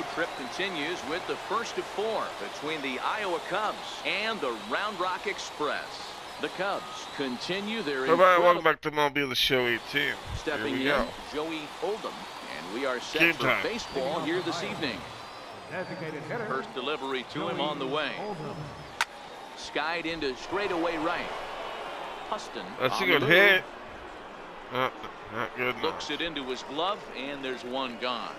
road trip continues with the first of 4 between the Iowa Cubs and the Round Rock Express. The Cubs continue their welcome back to MLB The Show 18. Stepping in, Joey Oldham, and we are set for baseball here this evening. First delivery to him on the way. Skied into straightaway right. Huston. That's a good hit. Not good enough. Looks it into his glove, and there's one gone.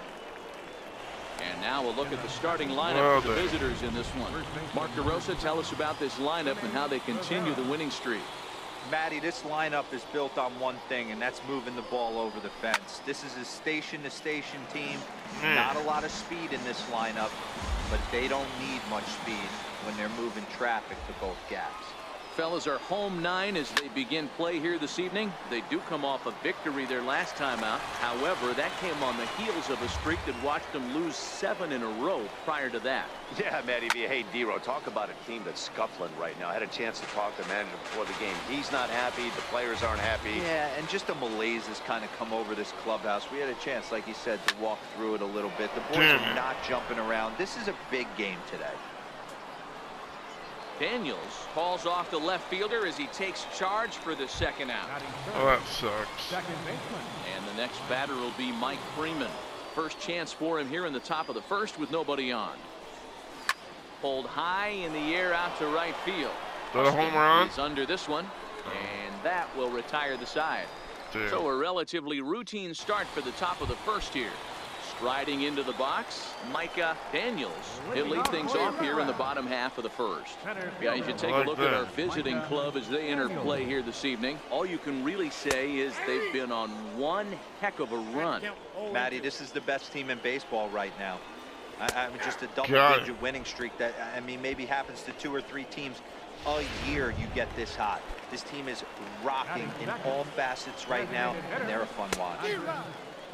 And now we'll look at the starting lineup for the visitors in this one. Mark DeRosa, tell us about this lineup and how they continue the winning streak. Matty, this lineup is built on one thing, and that's moving the ball over the fence. This is a station-to-station team. Not a lot of speed in this lineup, but they don't need much speed when they're moving traffic to both gaps. Fellas are home 9 as they begin play here this evening. They do come off a victory their last time out. However, that came on the heels of a streak that watched them lose 7 in a row prior to that. Yeah, Matty, hey, Dero, talk about a team that's scuffling right now. I had a chance to talk to the manager before the game. He's not happy. The players aren't happy. Yeah, and just a malaise has kind of come over this clubhouse. We had a chance, like you said, to walk through it a little bit. The boys are not jumping around. This is a big game today. Daniels calls off the left fielder as he takes charge for the second out. Oh, that sucks. And the next batter will be Mike Freeman. First chance for him here in the top of the first with nobody on. Pulled high in the air out to right field. Is that a home run? He's under this one, and that will retire the side. Damn. So a relatively routine start for the top of the first here. Striding into the box, Micah Daniels. He'll lead things off here in the bottom half of the first. Guys, you take a look at our visiting club as they enter play here this evening. All you can really say is they've been on one heck of a run. Matty, this is the best team in baseball right now. I mean, just a double-digit winning streak that, I mean, maybe happens to 2 or 3 teams a year you get this hot. This team is rocking in all facets right now, and they're a fun watch.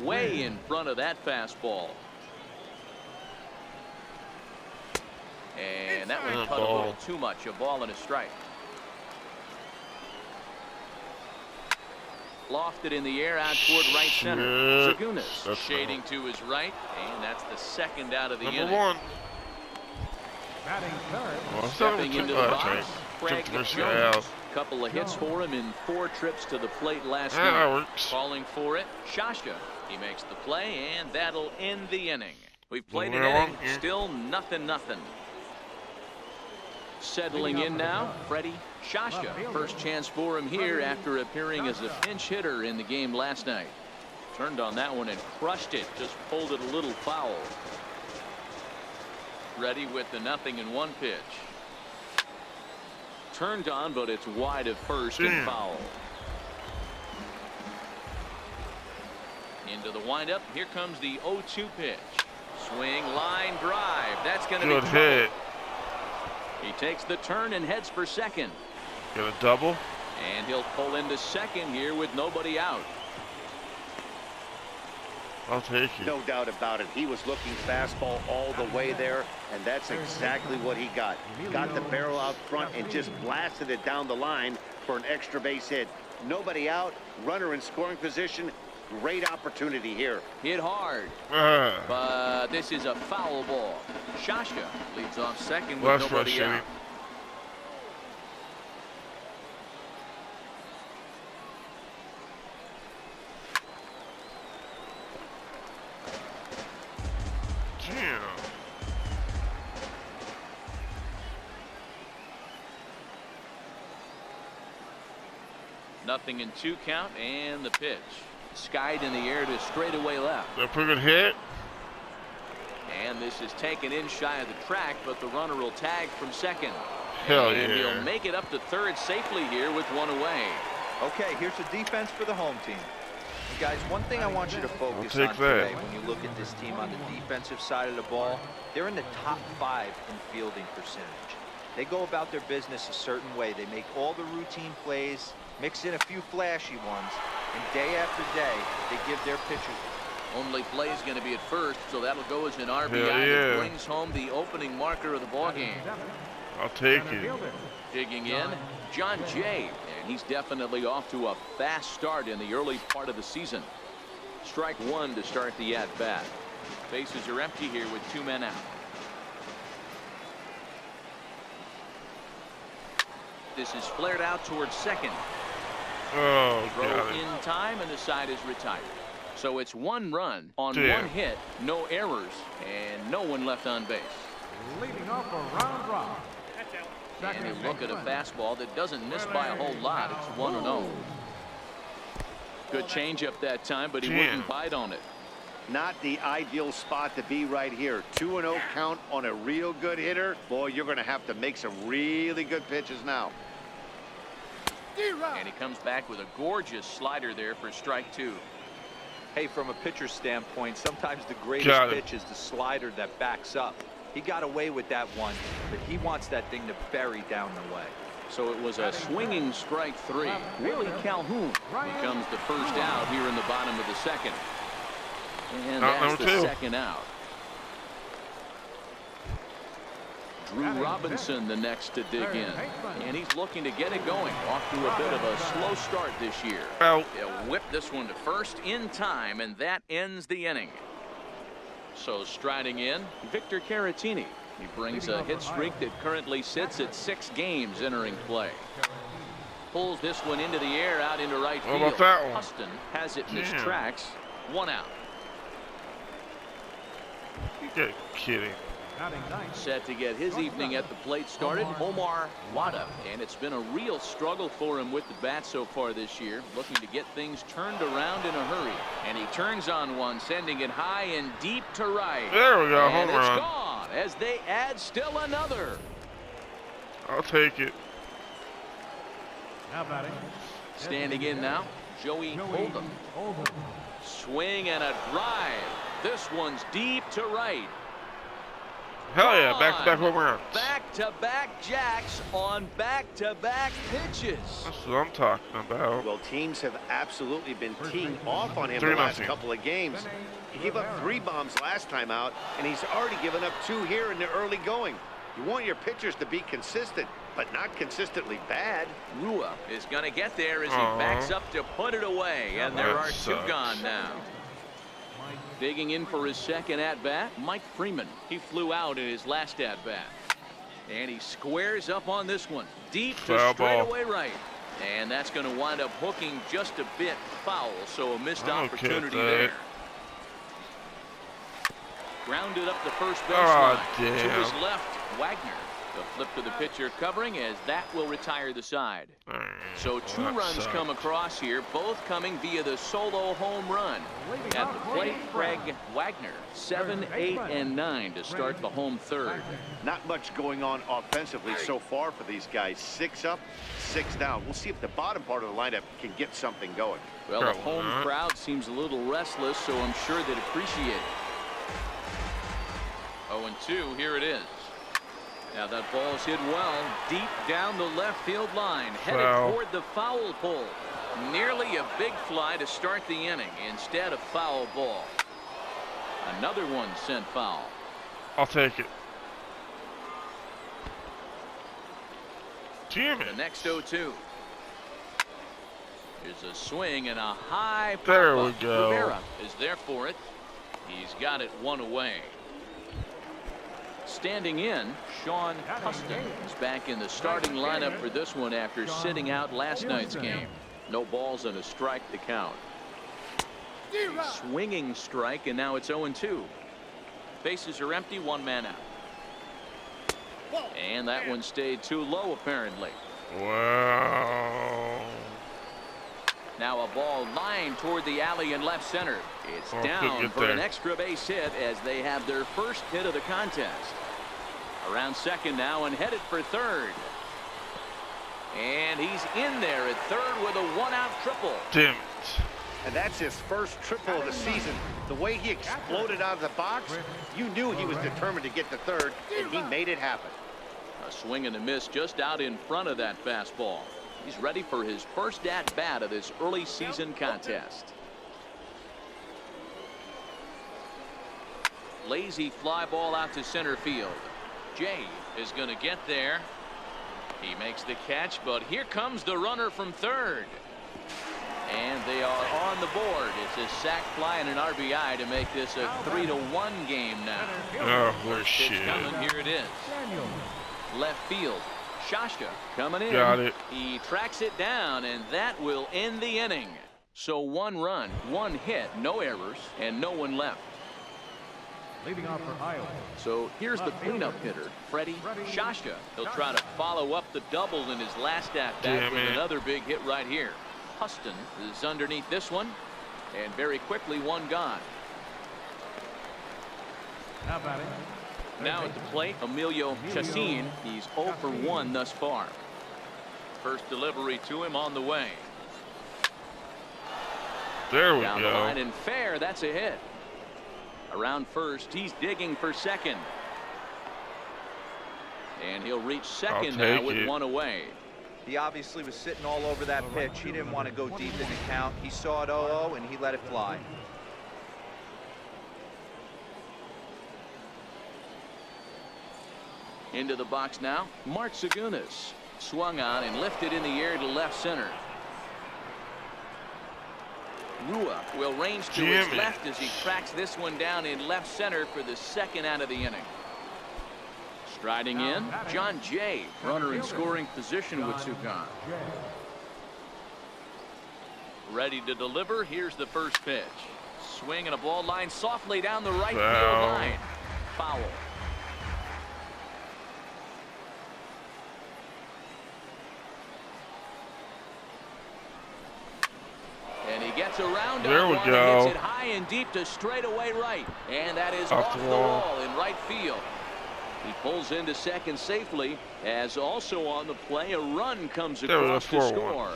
Way in front of that fastball. And that one cut a little too much. A ball and a strike. Lofted in the air out toward right center. Zagunis shading to his right, and that's the second out of the inning. Number 1. Stepping into the box, Craig Jones. Couple of hits for him in 4 trips to the plate last night. Calling for it, Shasha. He makes the play, and that'll end the inning. We've played an inning, still nothing. Settling in now, Freddie Shasha. First chance for him here after appearing as a pinch hitter in the game last night. Turned on that one and crushed it, just pulled it a little foul. Ready with the 0-1 pitch. Turned on, but it's wide of first and foul. Into the windup. Here comes the 0-2 pitch. Swing, line, drive. That's going to be good hit. He takes the turn and heads for second. Get a double. And he'll pull into second here with nobody out. I'll take it. No doubt about it. He was looking fastball all the way there, and that's exactly what he got. Got the barrel out front and just blasted it down the line for an extra base hit. Nobody out, runner in scoring position. Great opportunity here. Hit hard, but this is a foul ball. Shasha leads off second with nobody out. Nothing in 2 count, and the pitch. Skied in the air to straightaway left. A pretty good hit. And this is taken in shy of the track, but the runner will tag from second. Hell and yeah. He'll make it up to third safely here with 1 away. Okay, here's the defense for the home team. And guys, one thing I want you to focus on today when you look at this team on the defensive side of the ball, they're in the top 5 in fielding percentage. They go about their business a certain way. They make all the routine plays, mix in a few flashy ones, and day after day, they give their pitchers. Only play is going to be at first, so that'll go as an RBI that brings home the opening marker of the ballgame. I'll take it. Digging in, John Jay, and he's definitely off to a fast start in the early part of the season. Strike 1 to start the at-bat. Bases are empty here with 2 men out. This is flared out towards second. Oh, Throw got it. in time, and the side is retired. So it's 1 run on Damn. 1 hit, no errors, and no one left on base. Leading off a round drop. And you look at a fastball that doesn't miss by a whole lot. It's 1-0. Good changeup that time, but he wouldn't bite on it. Not the ideal spot to be right here. 2-0 count on a real good hitter. Boy, you're going to have to make some really good pitches now. And he comes back with a gorgeous slider there for strike 2. Hey, from a pitcher's standpoint, sometimes the greatest pitch is the slider that backs up. He got away with that one, but he wants that thing to bury down the way. So it was a swinging strike 3. Willie Calhoun becomes the first out here in the bottom of the second. And that's the second out. Drew Robinson the next to dig in. And he's looking to get it going. Off to a bit of a slow start this year. Out. They'll whip this one to first in time, and that ends the inning. So striding in, Victor Caratini. He brings a hit streak that currently sits at 6 games entering play. Pulls this one into the air out into right field. How about that one? Huston has it in his tracks. 1 out. You're kidding. Set to get his evening at the plate started, Omar Wada. And it's been a real struggle for him with the bat so far this year. Looking to get things turned around in a hurry. And he turns on one, sending it high and deep to right. There we go. And Home it's run. gone as they add still another. I'll take it. Now batting. Standing in now, Joey Oldham. Swing and a drive. This one's deep to right. Hell yeah, back-to-back home runs. Back-to-back jacks on back-to-back pitches. That's what I'm talking about. Well, teams have absolutely been teeing off on him the last couple of games. He gave up 3 bombs last time out, and he's already given up 2 here in the early going. You want your pitchers to be consistent, but not consistently bad. Rua is going to get there as he backs up to put it away, and there are 2 gone now. Digging in for his second at-bat, Mike Freeman. He flew out in his last at-bat. And he squares up on this one. Deep to straightaway right. And that's going to wind up hooking just a bit foul, so a missed opportunity there. Grounded up the first baseline. To his left, Wagner. The flip to the pitcher covering as that will retire the side. So 2 runs come across here, both coming via the solo home run. At the plate, Craig Wagner, 7, 8, and 9 to start the home third. Not much going on offensively so far for these guys. 6 up, 6 down. We'll see if the bottom part of the lineup can get something going. Well, the home crowd seems a little restless, so I'm sure they'd appreciate it. 0-2, here it is. Now that ball's hit well, deep down the left field line, headed toward the foul pole. Nearly a big fly to start the inning instead of foul ball. Another one sent foul. I'll take it. Damn it. The next 0-2. Here's a swing and a high pop. There we go. Rivera is there for it. He's got it 1 away. Standing in, Sean Huston is back in the starting lineup for this one after sitting out last night's game. No balls and a strike to count. A swinging strike, and now it's 0-2. Bases are empty, 1 man out. And that one stayed too low, apparently. Wow. Now a ball lined toward the alley in left center. It's down for an extra base hit as they have their first hit of the contest. Around second now and headed for third. And he's in there at third with a 1-out triple. Damn it. And that's his first triple of the season. The way he exploded out of the box, you knew he was determined to get to third, and he made it happen. A swing and a miss just out in front of that fastball. He's ready for his first at-bat of this early season contest. Lazy fly ball out to center field. Jay is going to get there. He makes the catch, but here comes the runner from third. And they are on the board. It's a sac fly and an RBI to make this a 3-1 game now. Oh, First pitch shit. coming, here it is. Daniels. Left field. Shashka coming in. Got it. He tracks it down, and that will end the inning. So 1 run, 1 hit, no errors, and no one left. Leading off for Iowa. So here's the cleanup hitter, Freddie Shashka. He'll try to follow up the double in his last at-bat Damn with it. another big hit right here. Huston is underneath this one, and very quickly 1 gone. Now batting. Now at the plate, Emilio Chacin. He's 0 for 1 thus far. First delivery to him on the way. There we Down the go. line and fair. That's a hit. Around first, he's digging for second. And he'll reach second now with 1 away. He obviously was sitting all over that pitch. He didn't want to go deep in the count. He saw it 0-0 and he let it fly. Into the box now, Mark Segunas. Swung on and lifted in the air to left center. Rua will range to his left as he tracks this one down in left center for the 2nd out of the inning. Striding in, John Jay, runner in scoring position with Sukan. Ready to deliver. Here's the first pitch. Swing and a ball line softly down the right field line. Foul. And he gets around. There we hits go. it high and deep to straightaway right. And that is off the wall in right field. He pulls into second safely, as also on the play a run comes across to score.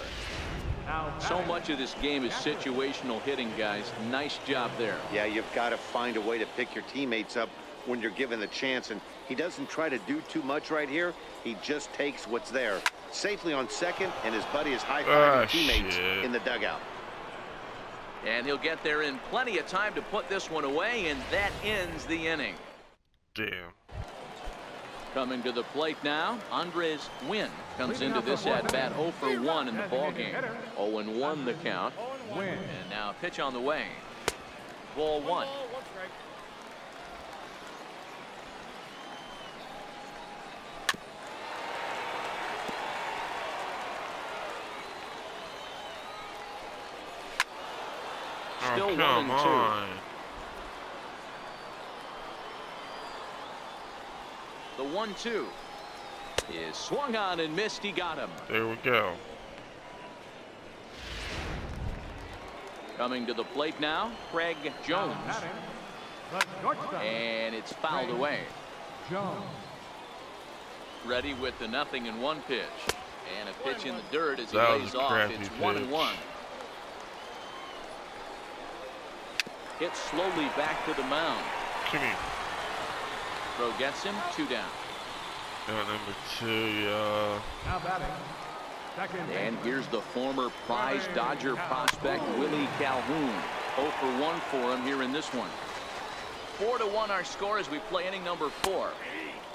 So much of this game is situational hitting, guys. Nice job there. Yeah, you've got to find a way to pick your teammates up when you're given the chance, and he doesn't try to do too much right here. He just takes what's there. Safely on second, and his buddy is high-fiving teammates in the dugout. And he'll get there in plenty of time to put this one away, and that ends the inning. Damn. Coming to the plate now, Andres Wynn comes into this at-bat 0 for 1 in the ballgame. 0-1 the count. And now a pitch on the way. Ball 1. Still 1 and 2. The 1-2 is swung on and missed. He got him. There we go. Coming to the plate now, Craig Jones. And it's fouled away. Jones. Ready with the 0-1 pitch. And a pitch in the dirt as he That was lays a off. crappy It's pitch. 1-1. Hits slowly back to the mound. Come here. Throw gets him, 2 down. Number 2, yeah. Now batting. Second. And here's the former prize Dodger prospect Willie Calhoun. 0 for 1 for him here in this one. 4-1 our score as we play inning number 4.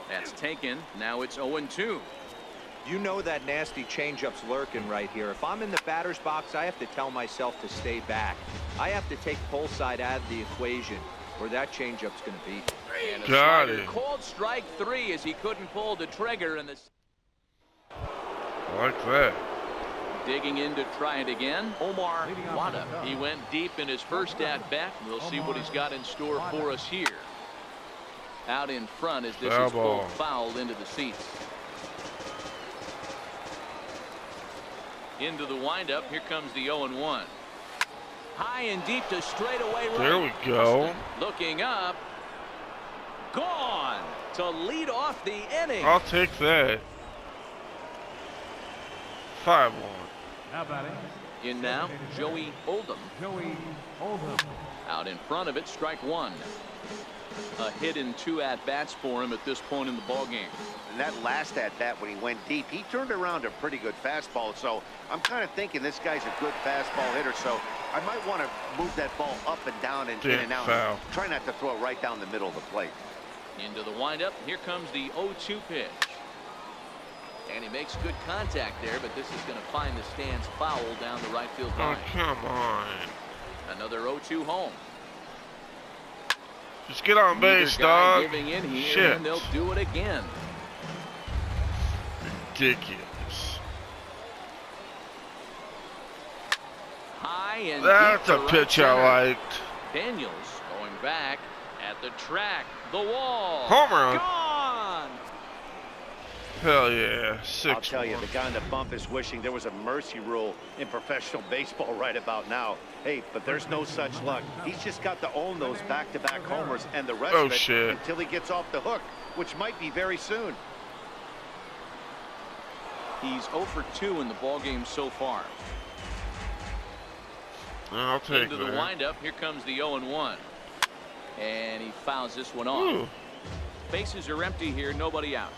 That's taken. Now it's 0-2. You know that nasty changeup's lurking right here. If I'm in the batter's box, I have to tell myself to stay back. I have to take pull side out of the equation, or that changeup's going to be. And a Got slider it. called strike 3 as he couldn't pull the trigger. And the I like that. digging in to try it again, Omar Wada. He went deep in his first at-bat. We'll see what he's got in store for us here. Out in front as this is pulled foul into the seats. Into the windup. Here comes the 0-1. High and deep to straightaway right. There we go. Looking up. Gone to lead off the inning. I'll take that. 5-1. Now batting. In now, Joey Oldham. Joey Oldham. Out in front of it, strike 1. A hit in 2 at-bats for him at this point in the ballgame. And that last at-bat when he went deep, he turned around a pretty good fastball. So I'm kind of thinking this guy's a good fastball hitter. So I might want to move that ball up and down and in and out. Foul. Try not to throw it right down the middle of the plate. Into the windup. Here comes the 0-2 pitch. And he makes good contact there, but this is going to find the stands foul down the right field Oh, line. come on. Another 0-2 home. Just get on base, Neither guy dog. giving in here, Shit. and they'll do it again. Ridiculous. High and That's deep a to right pitch center. I liked. Daniels going back at the track. The wall. Home run. Gone. Hell yeah. 6-1. I'll tell you, the guy on the bump is wishing there was a mercy rule in professional baseball right about now. Hey, but there's no such luck. He's just got to own those back-to-back homers and the rest Oh, of it shit. until he gets off the hook, which might be very soon. He's 0 for 2 in the ballgame so far. I'll take Into the that. windup. Here comes the 0-1. And he fouls this one off. Ooh. Bases are empty here. Nobody out.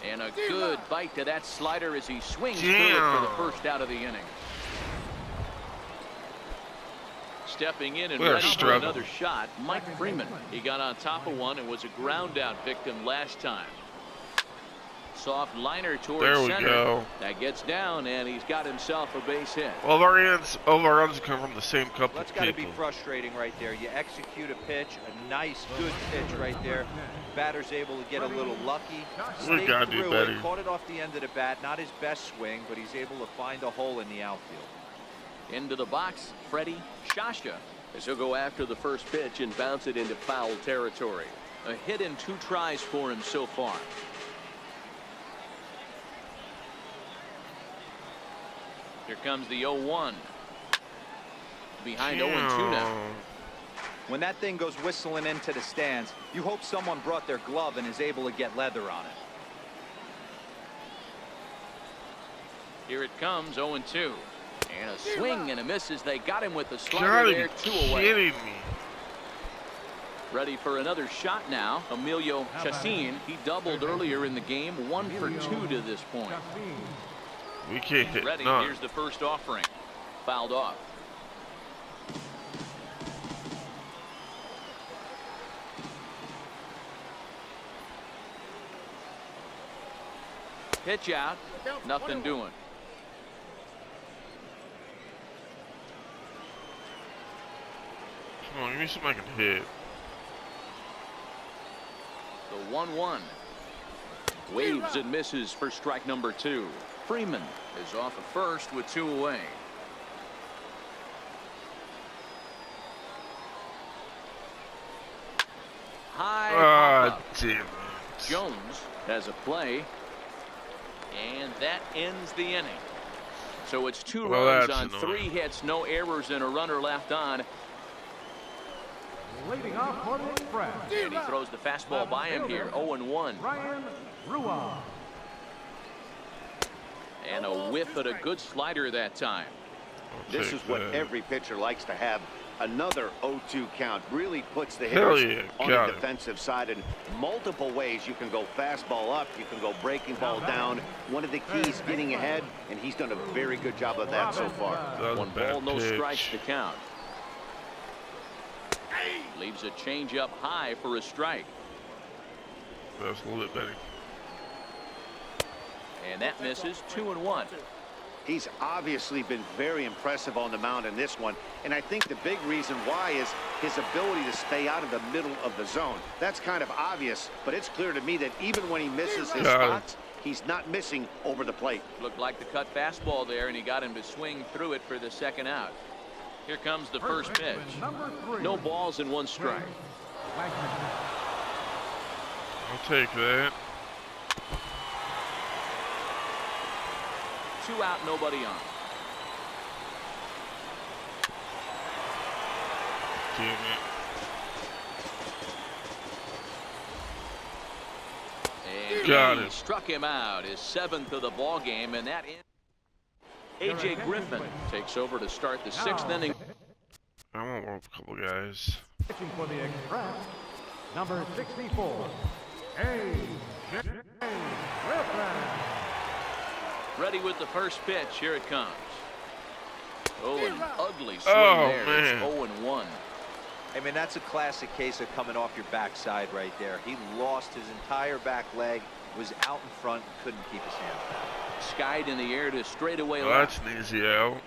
And a good bite to that slider as he swings through it for the first out of the inning. Stepping in and We're ready for struggling. another shot, Mike Freeman. He got on top of one and was a ground out victim last time. Soft liner towards There we center. go. That gets down, and he's got himself a base hit. All our runs come from the same couple That's of got to be people. frustrating right there. You execute a pitch, a nice, good pitch right there. Batter's able to get a little lucky. We Stayed gotta do through better. it, caught it off the end of the bat. Not his best swing, but he's able to find a hole in the outfield. Into the box, Freddie Shasha, as he'll go after the first pitch and bounce it into foul territory. A hit in 2 tries for him so far. Here comes the 0-1. Behind 0-2 now. When that thing goes whistling into the stands, you hope someone brought their glove and is able to get leather on it. Here it comes, 0-2. And a swing and a miss as they got him with the slider Gotta there, be 2 away. kidding me. Ready for another shot now. Emilio Chacin, he doubled earlier in the game, 1 for 2 to this point. We can't hit Ready, none. here's the first offering. Fouled off. Pitch out, nothing doing. Come on, give me something I can hit. The 1-1. Waves and misses for strike number 2. Freeman is off at first with 2 away. High Ah, pop-up. damn it. Jones has a play, and that ends the inning. So it's 2 Well, runs that's on annoying. 3 hits, no errors, and a runner left on. Leading off for the Express, And he throws the fastball by him here, 0-1. Ryan Ruan. And a whiff at a good slider that time. I'll This take is what that. every pitcher likes to have. Another 0-2 count really puts the Hell hitters yeah, on got the it. defensive side in multiple ways. You can go fastball up, you can go breaking ball down. One of the keys, getting ahead, and he's done a very good job of that so far. That was a 1 bad ball, no pitch. strikes to count. Leaves a changeup high for a strike. That's a little bit better. And that misses, 2-1. He's obviously been very impressive on the mound in this one, and I think the big reason why is his ability to stay out of the middle of the zone. That's kind of obvious, but it's clear to me that even when he misses his Got it. spots, he's not missing over the plate. Looked like the cut fastball there, and he got him to swing through it for the second out. Here comes the first pitch. Number 3. No balls and 1 strike. I'll take that. 2 out, nobody on. Damn it. And Got he it. struck him out, his 7th of the ball game, and that ends. A.J. Griffin takes over to start the 6th inning. I want a couple guys. Pitching for the Express, number 64, A.J. Griffin. Ready with the first pitch. Here it comes. Oh, an ugly swing Oh, there. man. It's 0-1. I mean, that's a classic case of coming off your backside right there. He lost his entire back leg, was out in front, couldn't keep his hands down. Skied in the air to straightaway Well, left. that's an easy out.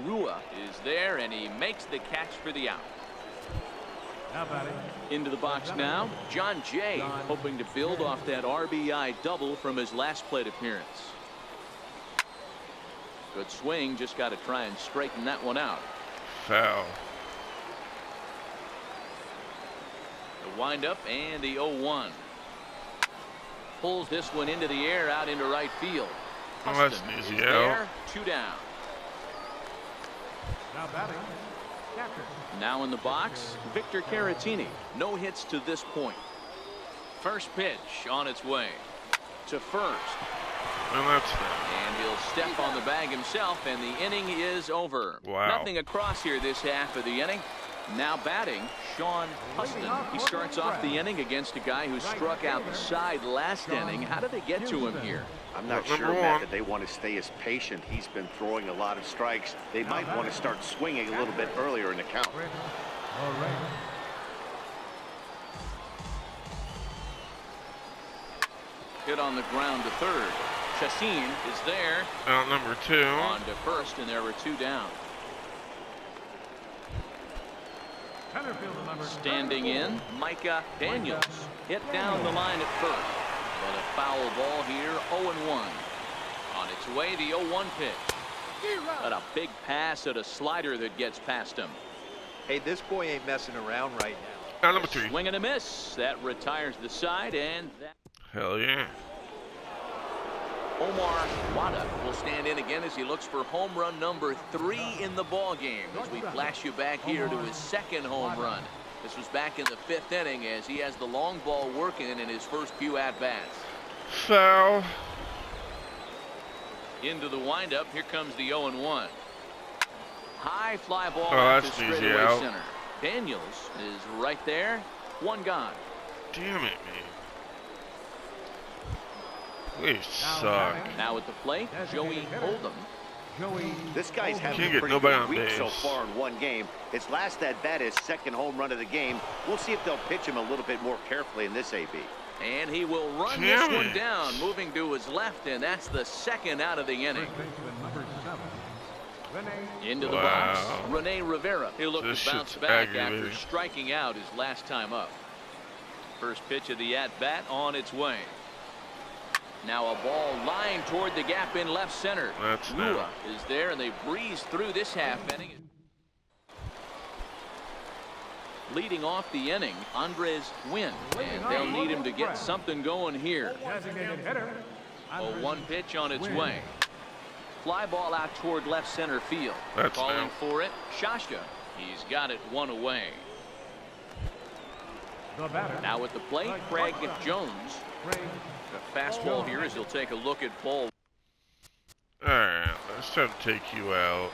Rua is there, and he makes the catch for the out. Now batting. Into the box now, John Jay, hoping to build off that RBI double from his last plate appearance. Good swing, just got to try and straighten that one out. Foul. The windup and the 0-1. Pulls this one into the air out into right field. Well, that's Huston an is easy there, out. 2 down. Now batting. Catcher. Now in the box, Victor Caratini. No hits to this point. First pitch on its way to first. Well, that's foul. And he'll step on the bag himself, and the inning is over. Wow. Nothing across here this half of the inning. Now batting, Sean Huston. He starts off the inning against a guy who struck out the side last inning. How did they get to him here? I'm not Number sure, one. Matt, that they want to stay as patient. He's been throwing a lot of strikes. They might want to start swinging a little bit earlier in the count. All right. Hit on the ground to third. Chassin is there. Out number 2. On to first, and there were 2 down. Center fielder number Standing in, Micah Daniels. Hit down the line at first. But a foul ball here, 0-1. On its way, the 0-1 pitch. But a big pass at a slider that gets past him. Hey, this boy ain't messing around right now. Out number 3. Swing and a miss. That retires the side, and that. Hell yeah. Omar Wada will stand in again as he looks for home run number 3 in the ball game. As we flash you back here to his second home run. This was back in the 5th inning as he has the long ball working in his first few at-bats. Foul. Into the windup. Here comes the 0-1. High fly ball Oh, out that's to an easy straightaway out. center. Daniels is right there. 1 gone. Damn it, man. We suck. Now at the plate, Joey Oldham. Joey. This guy's having Can't a get pretty nobody good on week so base. far in one game. His last at-bat, his second home run of the game. We'll see if they'll pitch him a little bit more carefully in this AB. And he will run this one down, moving to his left, and that's the second out of the inning. First baseman number 7. Rene. Into the Wow. box, Rene Rivera. He'll look This to bounce shit's back after aggravating. striking out his last time up. First pitch of the at-bat on its way. Now a ball lined toward the gap in left center. That's Rua now. is there, and they breeze through this half inning. Leading off the inning, Andres Wynn, and they'll need him to get something going here. Designated hitter. A 1 pitch on its way. Fly ball out toward left center field. That's Calling now. for it, Shashka. He's got it 1 away. The batter. Now at the plate, Craig Jones. Craig. A fastball here as he'll take a look at ball. Alright, let's try to take you out.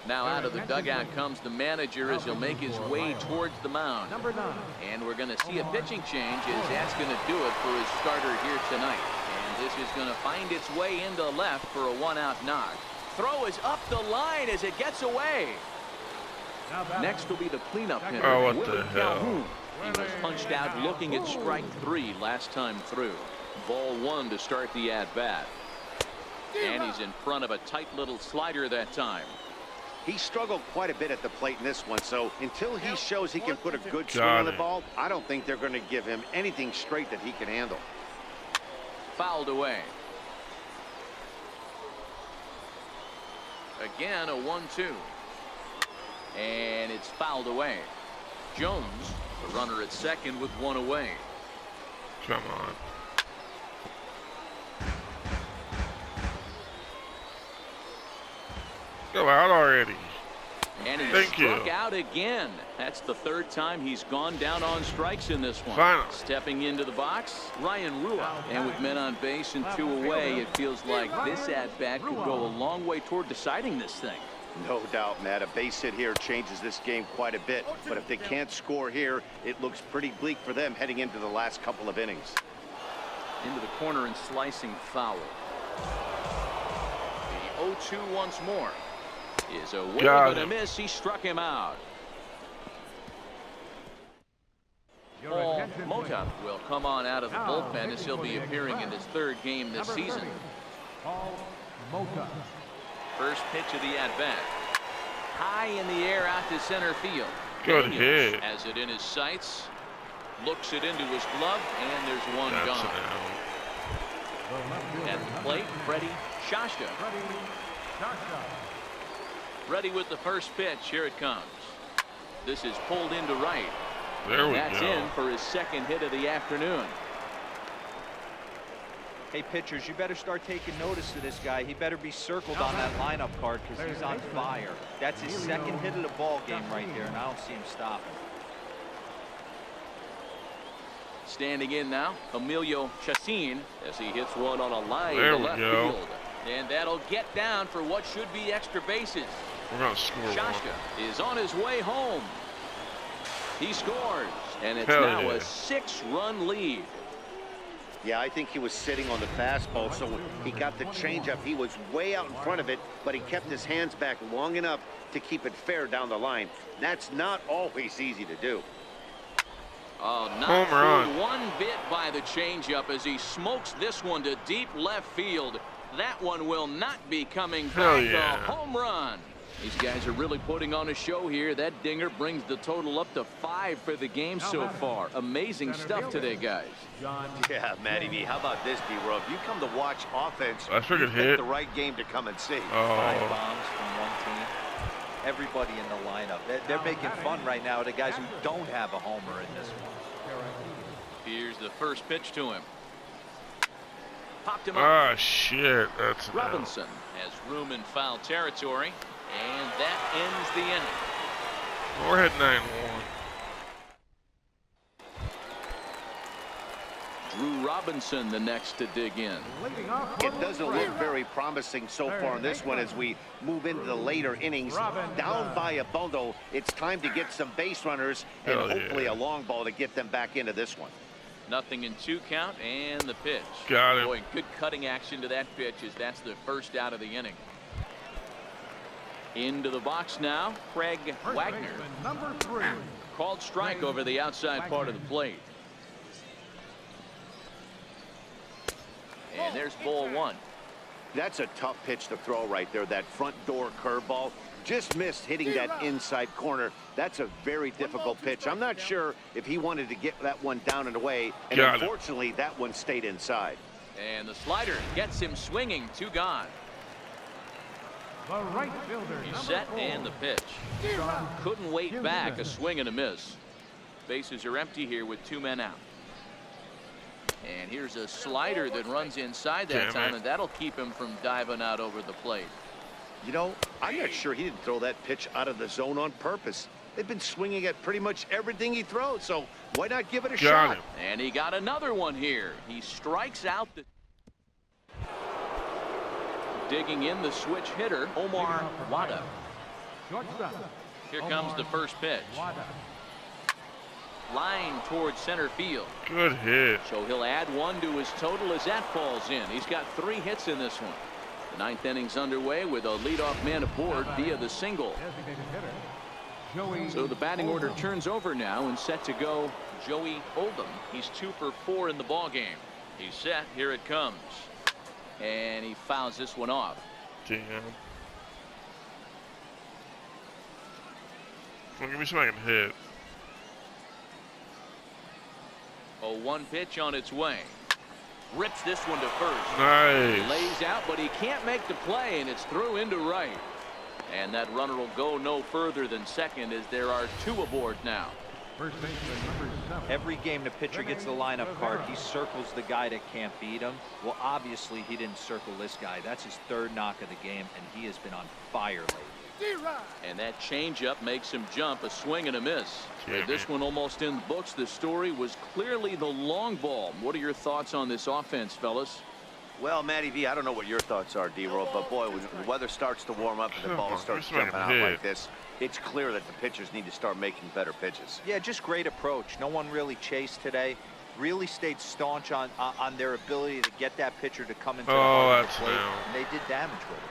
Now out of the dugout comes the manager as he'll make his way towards the mound. Number 9. And we're going to see a pitching change as that's going to do it for his starter here tonight. And this is going to find its way into left for a 1-out knock. Throw is up the line as it gets away. Now batting. Next will be the cleanup hitter. Oh, what Willie the hell? Calhoun. He was punched out looking at strike 3 last time through. Ball 1 to start the at-bat. And he's in front of a tight little slider that time. He struggled quite a bit at the plate in this one, so until he shows he can put a good swing Got on the it. ball, I don't think they're going to give him anything straight that he can handle. Fouled away. Again, a 1-2. And it's fouled away. Jones, the runner at second with 1 away. Come on. Go out already. And he Thank struck you. out again. That's the 3rd time he's gone down on strikes in this one. Finally. Stepping into the box, Ryan Rua. And with men on base and 2 away, it feels like this at-bat could go a long way toward deciding this thing. No doubt, Matt. A base hit here changes this game quite a bit. But if they can't score here, it looks pretty bleak for them heading into the last couple of innings. Into the corner and slicing foul. The 0-2 once more. is a win and a miss. He struck him out. Paul Mota will come on out of the bullpen as he'll be appearing in his third game this season. Paul Mota. First pitch of the at-bat. High in the air out to center field. Good hit. Has it in his sights. Looks it into his glove, and there's one gone. At the plate, Freddie Shasha. Ready with the first pitch. Here it comes. This is pulled into right. There we go. That's in for his second hit of the afternoon. Hey, pitchers, you better start taking notice of this guy. He better be circled on that lineup card because he's on fire. That's his second hit of the ball game right there, and I don't see him stopping. Standing in now, Emilio Chacin as he hits one on a line there to we left go. field. And that'll get down for what should be extra bases. We're going to score one. Shashka is on his way home. He scores, and it's Hell now yeah. a 6-run lead. Yeah, I think he was sitting on the fastball, so he got the changeup. He was way out in front of it, but he kept his hands back long enough to keep it fair down the line. That's not always easy to do. Oh, not Home run. fooled one bit by the changeup as he smokes this one to deep left field. That one will not be coming Hell back. yeah. A home run. These guys are really putting on a show here. That dinger brings the total up to 5 for the game so far. Amazing stuff today, guys. Yeah, Matty V, how about this, D-Row? If you come to watch offense, That's a you good pick hit. the right game to come and see. 5 Oh, bombs from one team. Everybody in the lineup. They're making fun right now of the guys who don't have a homer in this one. Here's the first pitch to him. Popped him up. ah, shit. That's an out. Robinson has room in foul territory, and that ends the inning. We're heading 9-1. Drew Robinson the next to dig in. It doesn't look very promising so far in this one as we move into the later innings. Down by a bundle, it's time to get some base runners and Hell hopefully yeah. a long ball to get them back into this one. Nothing in 2 count, and the pitch. Got him. Boy, good cutting action to that pitch as that's the first out of the inning. Into the box now, Craig Wagner. Number 3. Called strike over the outside part of the plate. And there's ball 1. That's a tough pitch to throw right there. That front door curveball just missed hitting that inside corner. That's a very difficult pitch. I'm not sure if he wanted to get that one down and away, and Got it. unfortunately that one stayed inside. And the slider gets him swinging. 2 gone. The right fielder. He's number set 4. and the pitch. Couldn't wait back. A swing and a miss. Bases are empty here with 2 men out. And here's a slider that runs inside that Damn time, it. and that'll keep him from diving out over the plate. You know, I'm not sure he didn't throw that pitch out of the zone on purpose. They've been swinging at pretty much everything he throws, so why not give it a Got shot? him. And he got another one here. He strikes out the... Digging in the switch hitter, Omar Wada. Shortstop. Here comes the first pitch. Wada. Line towards center field. Good hit. So he'll add 1 to his total as that falls in. He's got 3 hits in this one. The 9th inning's underway with a leadoff man aboard via the single. Designated hitter. Joey So the batting order Oldham. turns over now and set to go Joey Oldham. He's 2 for 4 in the ball game. He's set. Here it comes. And he fouls this one off. Damn. Well, give me something I can hit. A 1 pitch on its way. Rips this one to first. Nice. Lays out, but he can't make the play, and it's through into right. And that runner will go no further than second as there are 2 aboard now. First baseman number 7. Every game the pitcher gets the lineup card, he circles the guy that can't beat him. Well, obviously he didn't circle this guy. That's his 3rd knock of the game, and he has been on fire lately. And that changeup makes him jump. A swing and a miss. Damn This it. one almost in the books. The story was clearly the long ball. What are your thoughts on this offense, fellas? Well, Matty V, I don't know what your thoughts are, D-Roll, but boy, when the weather starts to warm up and the Come ball on, starts give me jumping something out to like hit. this, it's clear that the pitchers need to start making better pitches. Yeah, just great approach. No one really chased today. Really stayed staunch on their ability to get that pitcher to come into the Oh, heart of that's the plate, down. and they did damage with it.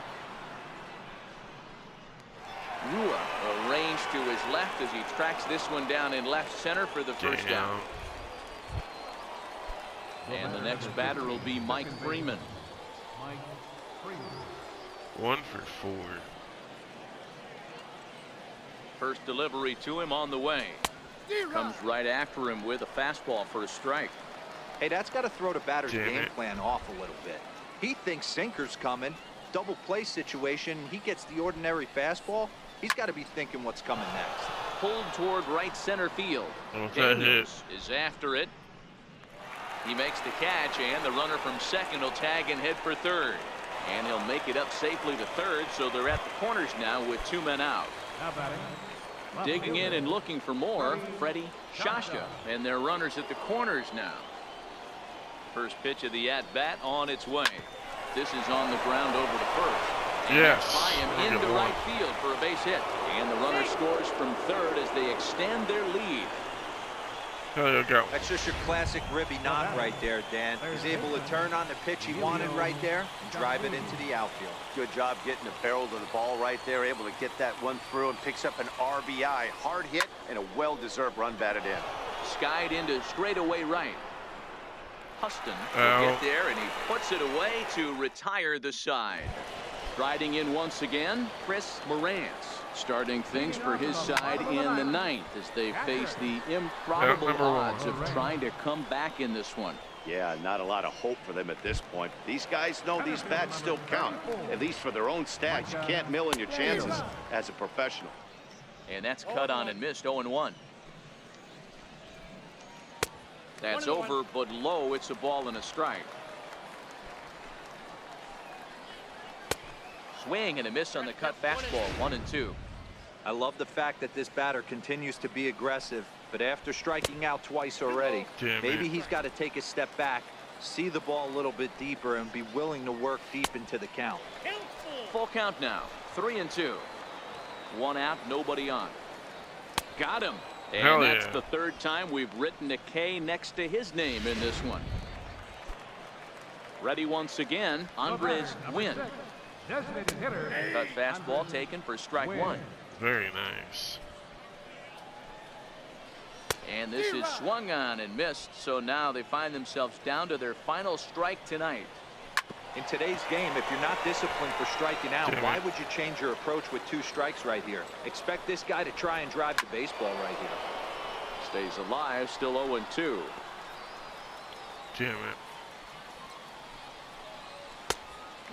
Rua arranged to his left as he tracks this one down in left center for the first down. And the next batter will be Mike Freeman. 1 for 4. First delivery to him on the way. Comes right after him with a fastball for a strike. Hey, that's got to throw the batter's game plan off a little bit. He thinks sinker's coming. Double play situation. He gets the ordinary fastball. He's got to be thinking what's coming next. Pulled toward right center field. Daniels is after it. He makes the catch, and the runner from second will tag and head for third. And he'll make it up safely to third, so they're at the corners now with 2 men out. Digging in and looking for more, Freddie Shasha, and their runners at the corners now. First pitch of the at-bat on its way. This is on the ground over to first. And that's by him into right field for a base hit. And the runner scores from third as they extend their lead. There you go. That's just your classic ribby knock right there, Dan. He's able to turn on the pitch he wanted right there and drive it into the outfield. Good job getting the barrel to the ball right there, able to get that one through and picks up an RBI. Hard hit and a well-deserved run batted in. Skied into straightaway right. Huston will get there, and he puts it away to retire the side. Riding in once again, Chris Morantz, starting things for his side in the 9th as they face the improbable odds of trying to come back in this one. Yeah, not a lot of hope for them at this point. These guys know these bats still count, at least for their own stats. You can't mill in your chances as a professional. And that's cut on and missed. 0-1. That's over, but low. It's a ball and a strike. Swing and a miss on the cut fastball. 1-2. I love the fact that this batter continues to be aggressive, but after striking out twice already, maybe he's got to take a step back, see the ball a little bit deeper, and be willing to work deep into the count. Full count now. 3-2. 1 out, nobody on. Got him. And that's the third time we've written a K next to his name in this one. Ready once again, Andres Wynn. Cut fastball taken for strike 1. Very nice. And this is swung on and missed, so now they find themselves down to their final strike tonight. In today's game, if you're not disciplined for striking out, why would you change your approach with 2 strikes right here? Expect this guy to try and drive the baseball right here. Stays alive, still 0-2. Damn it.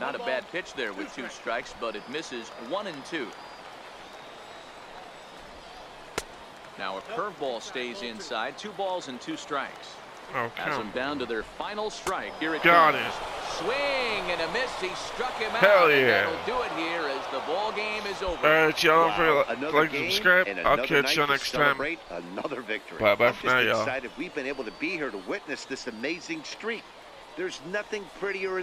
Not a bad pitch there with 2 strikes, but it misses. 1-2. Now a curveball stays inside. 2 balls and 2 strikes. Has them down to their final strike. Here it Got comes. Swing and a miss. He struck him out. Hell yeah. And that'll do it here as the ball game is over. Alright, y'all, for like game subscribe. and I'll another catch you night to next time. celebrate another victory. Bye I'm for now, just y'all. excited we've been able to be here to witness this amazing streak. There's nothing prettier in